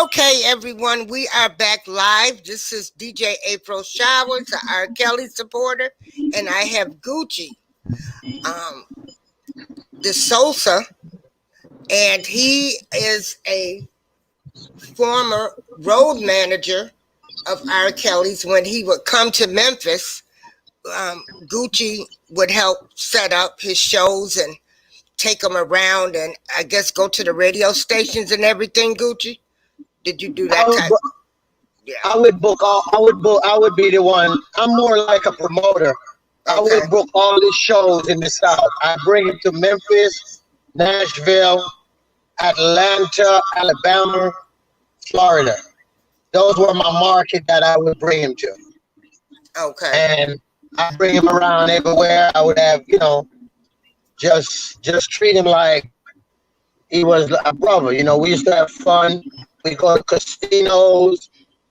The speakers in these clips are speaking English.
Okay, everyone, we are back live. This is DJ April Showers, the R. Kelly supporter, and I have Gucci, um, Desouza, and he is a former road manager of R. Kelly's. When he would come to Memphis, Gucci would help set up his shows and take them around, and I guess go to the radio stations and everything. Gucci, did you do I that would, type? bu- Yeah. I would book all. I would be the one. I'm more like a promoter. I Okay. would book all the shows in the South. I bring it to Memphis, Nashville, Atlanta, Alabama, Florida. Those were my market that I would bring him to, Okay. and I bring him around everywhere. I would have, just treat him like he was a brother. We used to have fun. We go to casinos.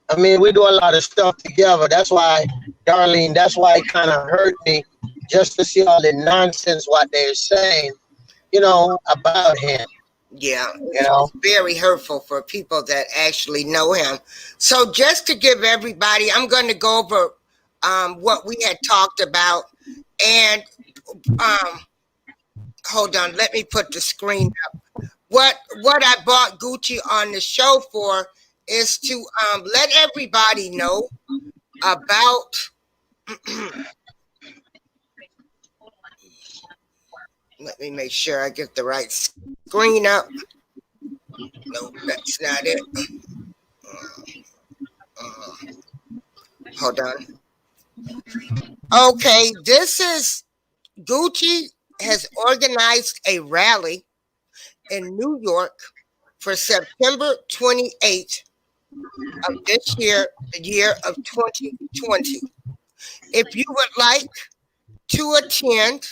I mean, we do a lot of stuff together. That's why, Darlene, that's why it kind of hurt me just to see all the nonsense what they're saying, about him. Yeah, You know, it's very hurtful for people that actually know him. So, just to give everybody, I'm going to go over what we had talked about. And um, hold on, let me put the screen up. What I bought Gucci on the show for is to let everybody know about. Let me make sure I get the right screen up. No, that's not it. Hold on. Okay, this is Gucci has organized a rally in New York for September 28th of this year, the year of 2020. If you would like to attend,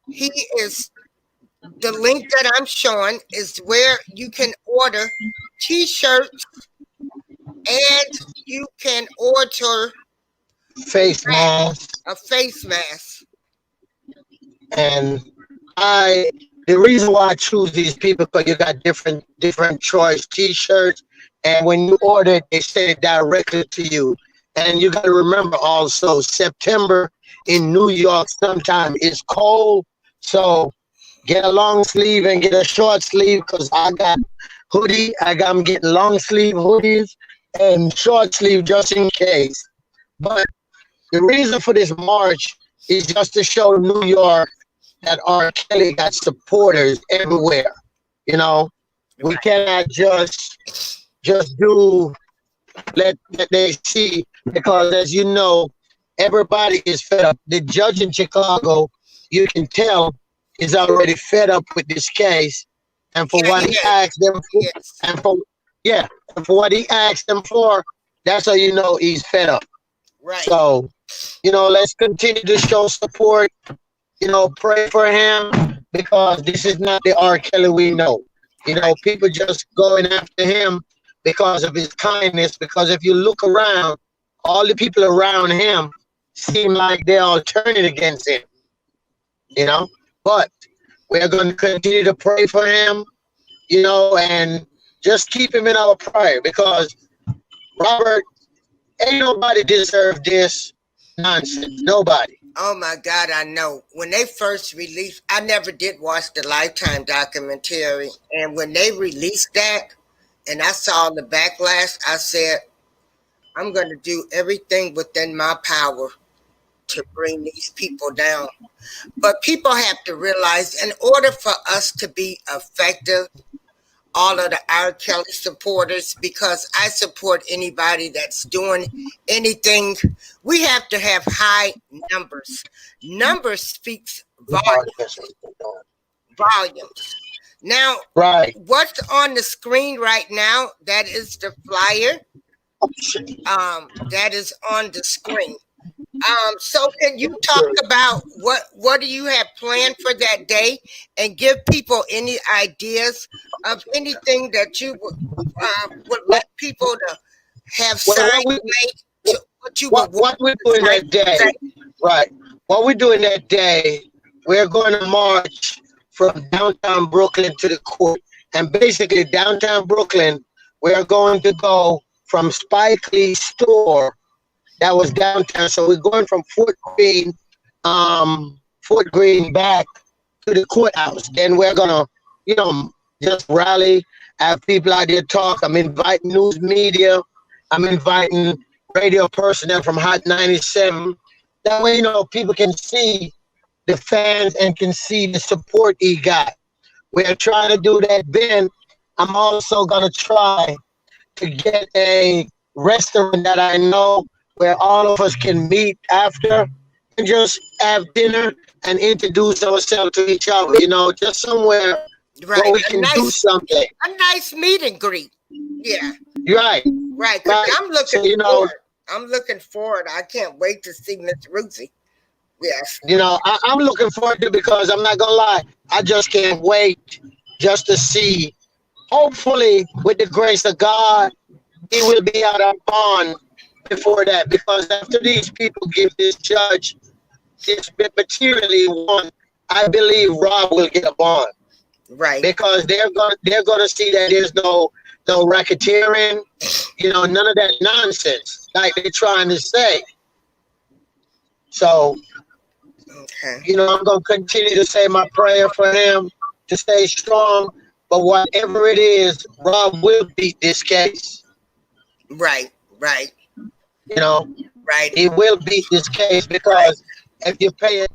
he is the link that I'm showing is where you can order t-shirts and you can order face mask. a face mask. And the reason why I choose these people because you got different choice T-shirts, and when you order it, they send it directly to you. And you got to remember also September in New York sometimes is cold, so get a long sleeve and get a short sleeve because I got I'm getting long sleeve hoodies and short sleeve just in case. But the reason for this march is just to show New York that R. Kelly got supporters everywhere. We cannot just do let they see because as you know, everybody is fed up. The judge in Chicago, you can tell, is already fed up with this case, and for what he asked them for, Yes. and for what he asked them for, that's how you know he's fed up. Right. So, let's continue to show support. Pray for him because this is not the R. Kelly we know. People just going after him because of his kindness. Because if you look around, all the people around him seem like they're all turning against him. But we're going to continue to pray for him, and just keep him in our prayer because Robert, ain't nobody deserve this nonsense. Nobody. Oh my God, I know. When they first released, I never did watch the Lifetime documentary. And when they released that and I saw the backlash, I said, I'm going to do everything within my power to bring these people down. But people have to realize in order for us to be effective, all of the R. Kelly supporters, because I support anybody that's doing anything. We have to have high numbers. Numbers speaks volumes. Now, Right. what's on the screen right now? That is the flyer. That is on the screen. So can you talk about what do you have planned for that day, and give people any ideas of anything that you would like people to have signs made to what you would What we're doing that day, right? What we're doing that day, we're going to march from downtown Brooklyn to the court, and basically downtown Brooklyn, We are going to go from Spike Lee's store that was downtown. So we're going from Fort Greene back to the courthouse. Then we're gonna, you know, just rally, have people out there talk. I'm inviting news media. I'm inviting radio personnel from Hot 97. That way, people can see the fans and can see the support he got. We're trying to do that. Then I'm also gonna try to get a restaurant that I know where all of us can meet after and just have dinner and introduce ourselves to each other, just somewhere Right. where we can do something. A nice meet and greet. Yeah. Right. Right. 'Cause Right. I'm looking So, forward. I'm looking forward. I can't wait to see Miss Ruthie. Yes. I'm looking forward to it because I'm not gonna lie, I just can't wait just to see. Hopefully, with the grace of God, he will be out on bond before that. Because after these people give this judge this materially won, I believe Rob will get a bond. Right. Because they're gonna see that there's no racketeering, none of that nonsense like they're trying to say. So, okay. I'm gonna continue to say my prayer for him to stay strong. But whatever it is, Rob will beat this case. Right. Right. Right. He will beat this case because if you pay it,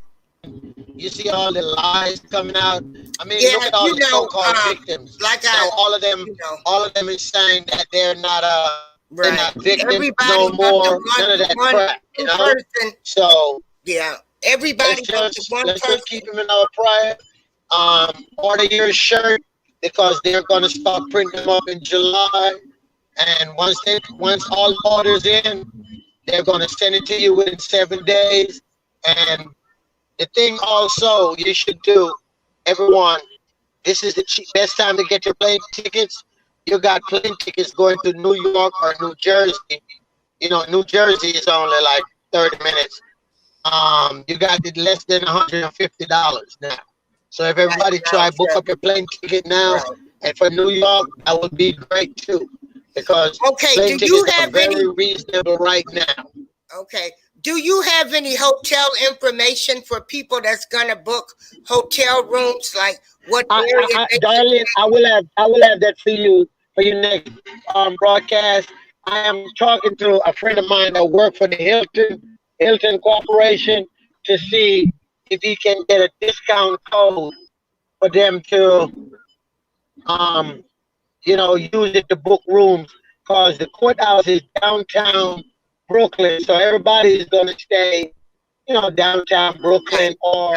you see all the lies coming out. I mean, look at all the so-called victims. Like all of them is saying that they're not they're not victims everybody no more. None of that crap. Person. So yeah, everybody. Let's just keep them in our prayer. Order your shirt because they're gonna start printing them up in July. And once all the orders in, they're gonna send it to you within 7 days. And the thing also you should do, everyone, this is the best time to get your plane tickets. You got plane tickets going to New York or New Jersey. New Jersey is only like 30 minutes. You got it less than $150 now. So if everybody try book up your plane ticket now, and for New York, that would be great too. Because plane tickets are very reasonable right now. Okay. Do you have any hotel information for people that's gonna book hotel rooms? Like what area? Darling, I will have that for you next broadcast. I am talking to a friend of mine that works for the Hilton Corporation to see if he can get a discount code for them to use it to book rooms, because the courthouse is downtown Brooklyn, so everybody is going to stay, downtown Brooklyn, or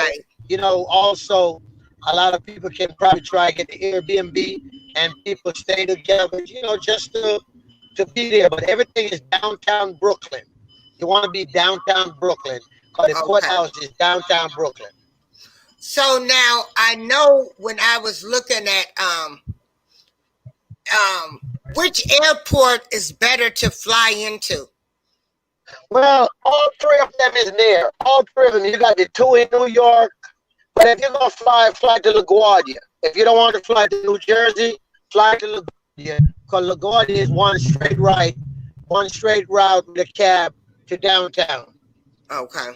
also a lot of people can probably try to get the Airbnb and people stay together, just to be there. But everything is downtown Brooklyn. You want to be downtown Brooklyn because the courthouse is downtown Brooklyn. So now I know when I was looking at which airport is better to fly into? Well, all three of them is near. All three of them. You got the two in New York, but if you're gonna fly to LaGuardia. If you don't want to fly to New Jersey, fly to LaGuardia, because LaGuardia is one straight route with a cab to downtown. Okay.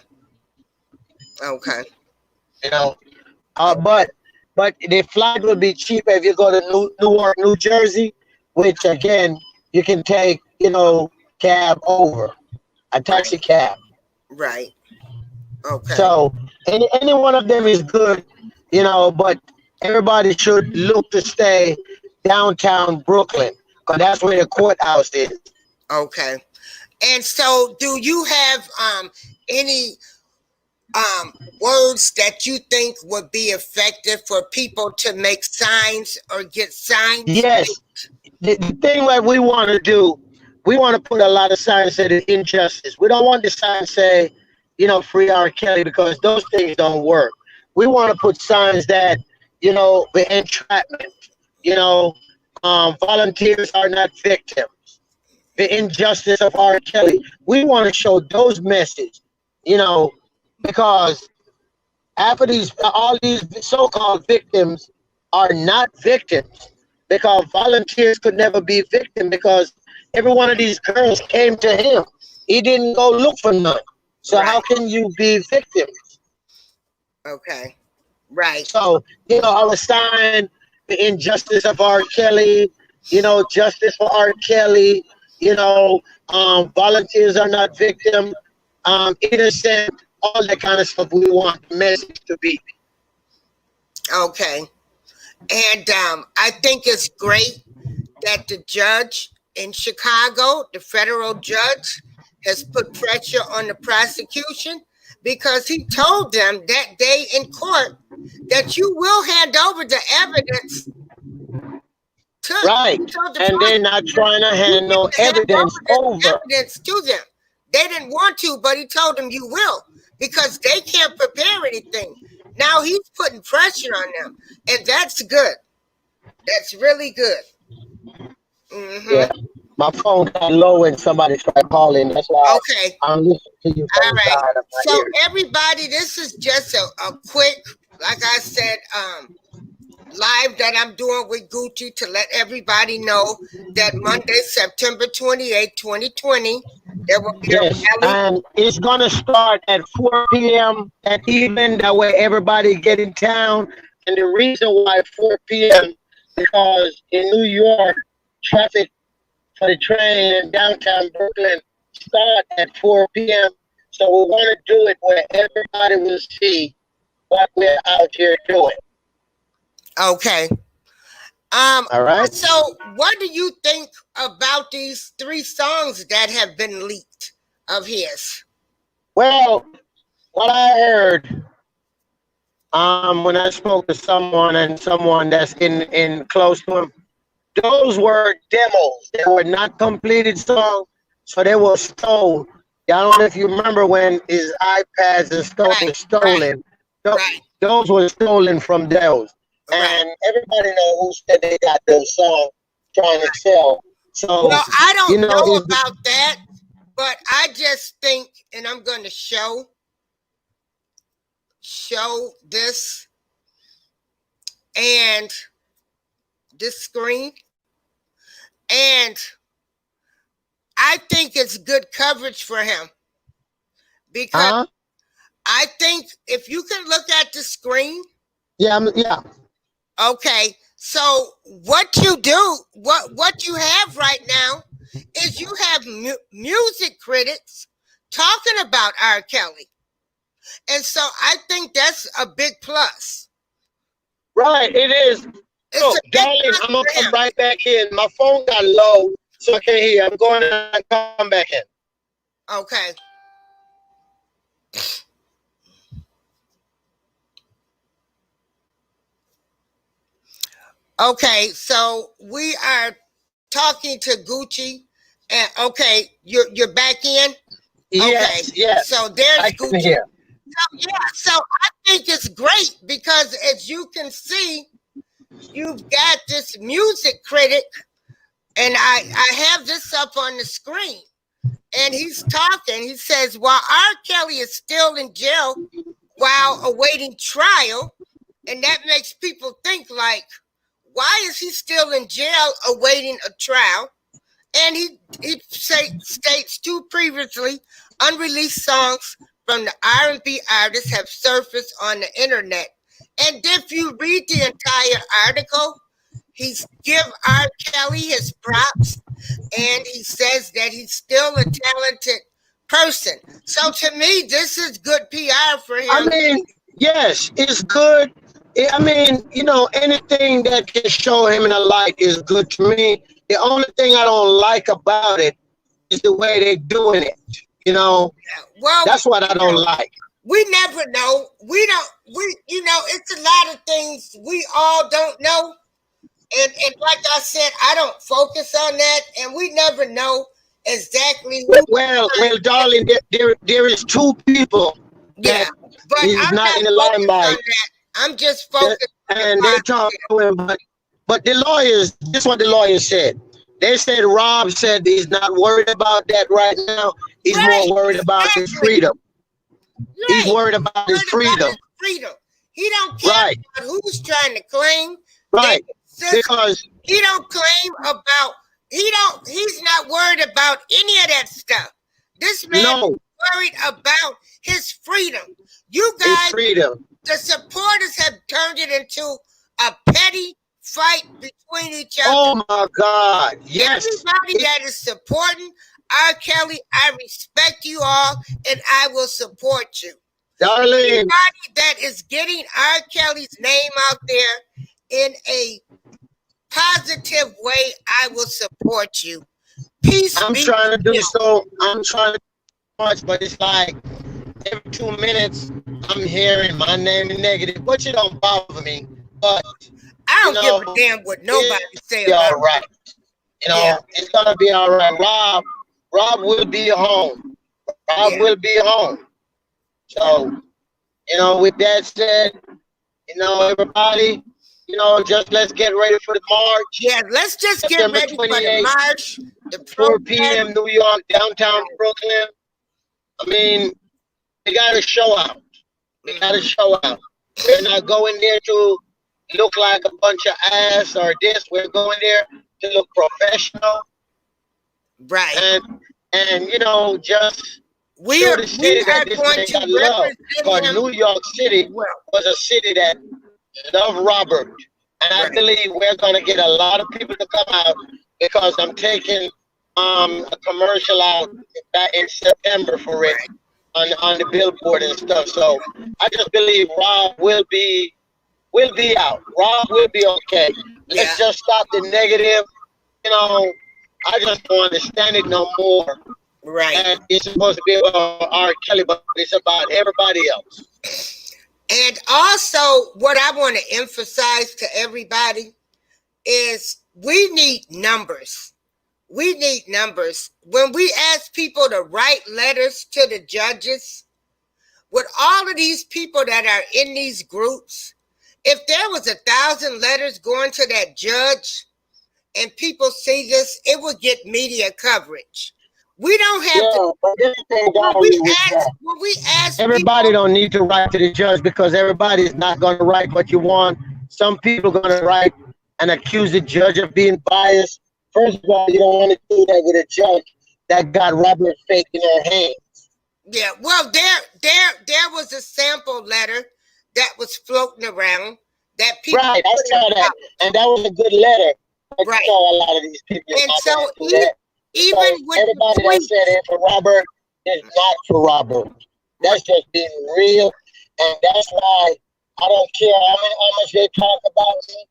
But the flight will be cheaper if you go to Newark, New Jersey, which again you can take, cab over, a taxi cab. Right. Okay. So any one of them is good, but everybody should look to stay downtown Brooklyn, because that's where the courthouse is. Okay. And so do you have any words that you think would be effective for people to make signs or get signs? Yes. The thing that we want to do, we want to put a lot of signs that are injustice. We don't want the signs say, free R. Kelly, because those things don't work. We want to put signs that, the entrapment, volunteers are not victims, the injustice of R. Kelly. We want to show those messages, because all these so-called victims are not victims. because volunteers could never be victim because every one of these girls came to him. He didn't go look for none. So how Right. can you be victim? Okay. Right. So, I was signed the injustice of R. Kelly, justice for R. Kelly, volunteers are not victim, innocent, all that kind of stuff. We want the message to be. Okay. And I think it's great that the judge in Chicago, the federal judge, has put pressure on the prosecution because he told them that day in court that you will hand over the evidence to Right. the And they're not trying to hand no evidence over. evidence to them. They didn't want to, but he told them you will because they can't prepare anything. Now he's putting pressure on them, and that's good. That's really good. Yeah. My phone got low and somebody tried calling. That's why Okay. I'm listening to you from All the right. side of my So ear. everybody, this is just a quick, like I said, live that I'm doing with Gucci to let everybody know that Monday, September 28th, 2020, there will be a Yes, rally. and it's gonna start at 4 p.m. that evening. That way, everybody get in town. And the reason why 4 p.m. because in New York, traffic for the train in downtown Brooklyn start at 4 p.m. So we want to do it where everybody will see what we're out here doing. Okay. All right. So what do you think about these 3 songs that have been leaked of his? Well, what I heard, when I spoke to someone and someone that's in close to him, those were demos. They were not completed songs, so they were stolen. I don't know if you remember when his iPads and stuff Right, was stolen. right, Those were stolen from those. right. And everybody know who said they got those songs trying to sell. So, Well, I don't know it's, about that, but I just think, and I'm going to show this and this screen, and I think it's good coverage for him because I think if you can look at the screen. yeah. Okay, so what you do, what you have right now is you have music critics talking about R. Kelly. And so I think that's a big plus. Right, it is. So, darling, I'm going to come right back in. My phone got low, so I can't hear. I'm going to come back in. Okay. Okay, so we are talking to Gucci, and okay, you're back in. Yes, Okay, yes. so there's I Gucci. can hear. So I think it's great because as you can see, you've got this music critic, and I have this up on the screen, and he's talking. He says, while R. Kelly is still in jail while awaiting trial, and that makes people think like, why is he still in jail awaiting a trial? And he states 2 previously unreleased songs from the R&B artist have surfaced on the internet. And if you read the entire article, he's give R. Kelly his props, and he says that he's still a talented person. So to me, this is good PR for him. I mean, yes, it's good. I mean, anything that can show him in a light is good to me. The only thing I don't like about it is the way they're doing it. Well, that's what I don't like. We never know. It's a lot of things we all don't know. And like I said, I don't focus on that, and we never know exactly who. Well, darling, there is 2 people that but is I'm not in the limelight. I'm just focused and they talk to him, but the lawyers, this is what the lawyers said. They said Rob said he's not worried about that right now. He's more worried about his freedom. He's worried about his freedom. He don't care about who's trying to claim. Right. Sister, because he don't claim about, he's not worried about any of that stuff. This man no, is worried about his freedom. You it's guys, freedom. the supporters have turned it into a petty fight between each other. Oh my God! Yes, Everybody that is supporting R. Kelly, I respect you all and I will support you. darling. Anybody that is getting R. Kelly's name out there in a positive way, I will support you. Peace I'm be trying to with do you. so. I'm trying to do much, but it's like every 2 minutes I'm hearing my name in negative, which it don't bother me. But I you don't give a know, damn what nobody say be about all right. You it. Yeah, know, it's gonna be all right. Rob will be home. Rob yeah, will be home. So, with that said, everybody, just let's get ready for the march. yeah. Let's just get September ready for the 28th, march, the 4 protest. p.m. New York, downtown Brooklyn. I mean, they gotta show out. They gotta show out. We're not going there to look like a bunch of ass or this. We're going there to look professional Right. and just We show are the city that this going man to got love. Because represent him New York City well. was a city that loved Robert. And I Right. believe we're gonna get a lot of people to come out because I'm taking a commercial out back in September for it Right. on the billboard and stuff. So I just believe Rob will be out. Rob will be okay. Yeah. Let's just stop the negative. I just don't understand it no more. Right. And it's supposed to be about R. Kelly, but it's about everybody else. And also, what I want to emphasize to everybody is we need numbers. We need numbers. When we ask people to write letters to the judges, with all of these people that are in these groups, if there was 1,000 letters going to that judge and people see this, it would get media coverage. We don't have to. But this thing When we ask everybody people, don't need to write to the judge because everybody's not going to write what you want. Some people are going to write and accuse the judge of being biased. First of all, you don't want to do that with a judge that got Robert Fake in her hands. yeah, well, there was a sample letter that was floating around that people. Right, I saw that, and that was a good letter. But Right. you know, a lot of these people. And are so not gonna do that. even So with everybody the that tweet, said it for Robert is not for Robert. That's just being real, and that's why I don't care how much they talk about me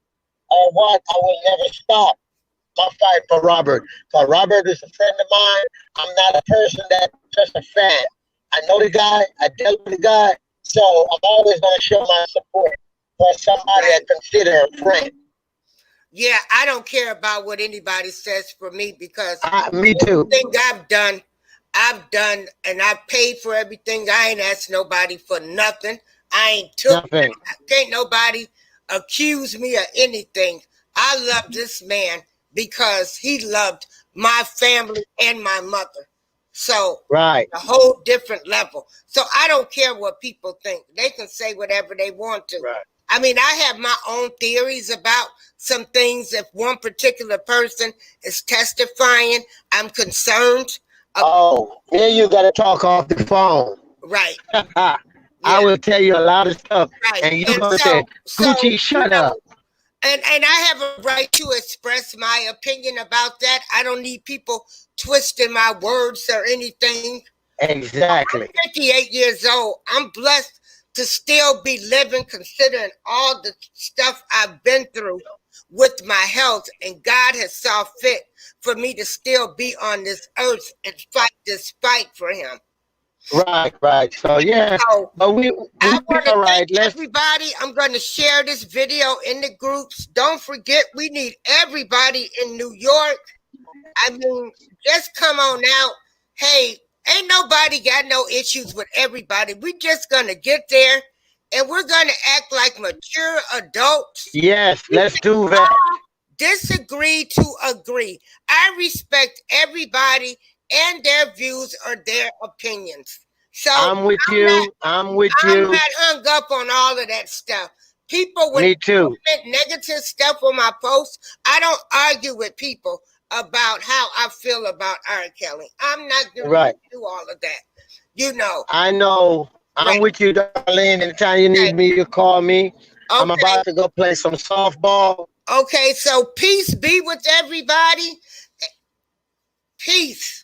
or what. I will never stop my fight for Robert. Because Robert is a friend of mine. I'm not a person that's just a fan. I know the guy. I dealt with the guy. So I'm always going to show my support for somebody I consider a friend. yeah, I don't care about what anybody says for me because Me too. everything I've done, and I've paid for everything. I ain't asked nobody for nothing. I ain't took Nothing. Can't nobody accuse me of anything. I love this man because he loved my family and my mother. So Right. a whole different level. So I don't care what people think. They can say whatever they want to. Right. I mean, I have my own theories about some things. If one particular person is testifying, I'm concerned. Oh, me and you got to talk off the phone. Right. I will tell you a lot of stuff, Right. and you're And going to say, Gucci, shut up. And I have a right to express my opinion about that. I don't need people twisting my words or anything. Exactly. I'm 58 years old. I'm blessed to still be living, considering all the stuff I've been through with my health, and God has saw fit for me to still be on this earth and fight this fight for him. Right. So yeah, So, but we I want to all right. thank everybody. I'm going to share this video in the groups. Don't forget, we need everybody in New York. I mean, just come on out. Hey, ain't nobody got no issues with everybody. We just going to get there, and we're going to act like mature adults. Yes, let's do that. Disagree to agree. I respect everybody and their views or their opinions. So I'm with you. I'm with you. I'm not hung up on all of that stuff. People, when Me too. comment negative stuff on my posts, I don't argue with people about how I feel about R. Kelly. I'm not going to Right. do all of that. You know, I know. right? I'm with you, Darlene. Anytime you need Okay. me, you call me. I'm Okay. about to go play some softball. Okay. So peace be with everybody. Peace.